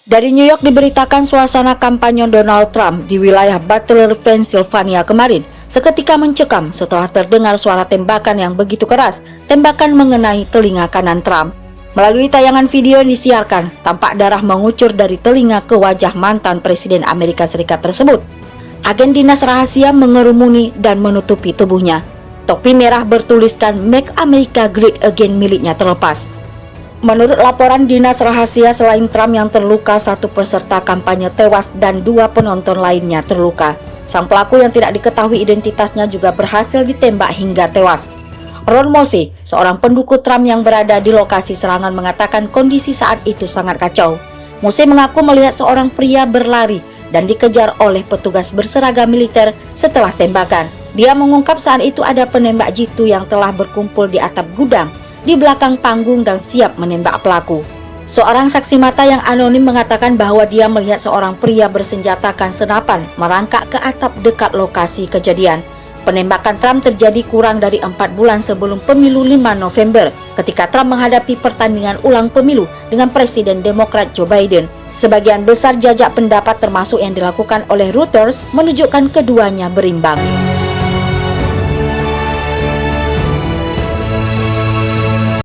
Dari New York diberitakan suasana kampanye Donald Trump di wilayah Butler, Pennsylvania kemarin seketika mencekam setelah terdengar suara tembakan yang begitu keras, tembakan mengenai telinga kanan Trump. Melalui tayangan video yang disiarkan, tampak darah mengucur dari telinga ke wajah mantan Presiden Amerika Serikat tersebut. Agen dinas rahasia mengerumuni dan menutupi tubuhnya. Topi merah bertuliskan Make America Great Again miliknya terlepas. Menurut laporan dinas rahasia, selain Trump yang terluka, satu peserta kampanye tewas dan 2 penonton lainnya terluka. Sang pelaku yang tidak diketahui identitasnya juga berhasil ditembak hingga tewas. Ron Mosey, seorang pendukung Trump yang berada di lokasi serangan, mengatakan kondisi saat itu sangat kacau. Mosey mengaku melihat seorang pria berlari dan dikejar oleh petugas berseragam militer setelah tembakan. Dia mengungkap saat itu ada penembak jitu yang telah berkumpul di atap gudang di belakang panggung dan siap menembak pelaku. Seorang saksi mata yang anonim mengatakan bahwa dia melihat seorang pria bersenjatakan senapan merangkak ke atap dekat lokasi kejadian. Penembakan Trump terjadi kurang dari 4 bulan sebelum pemilu 5 November ketika Trump menghadapi pertandingan ulang pemilu dengan Presiden Demokrat Joe Biden. Sebagian besar jajak pendapat termasuk yang dilakukan oleh Reuters menunjukkan keduanya berimbang.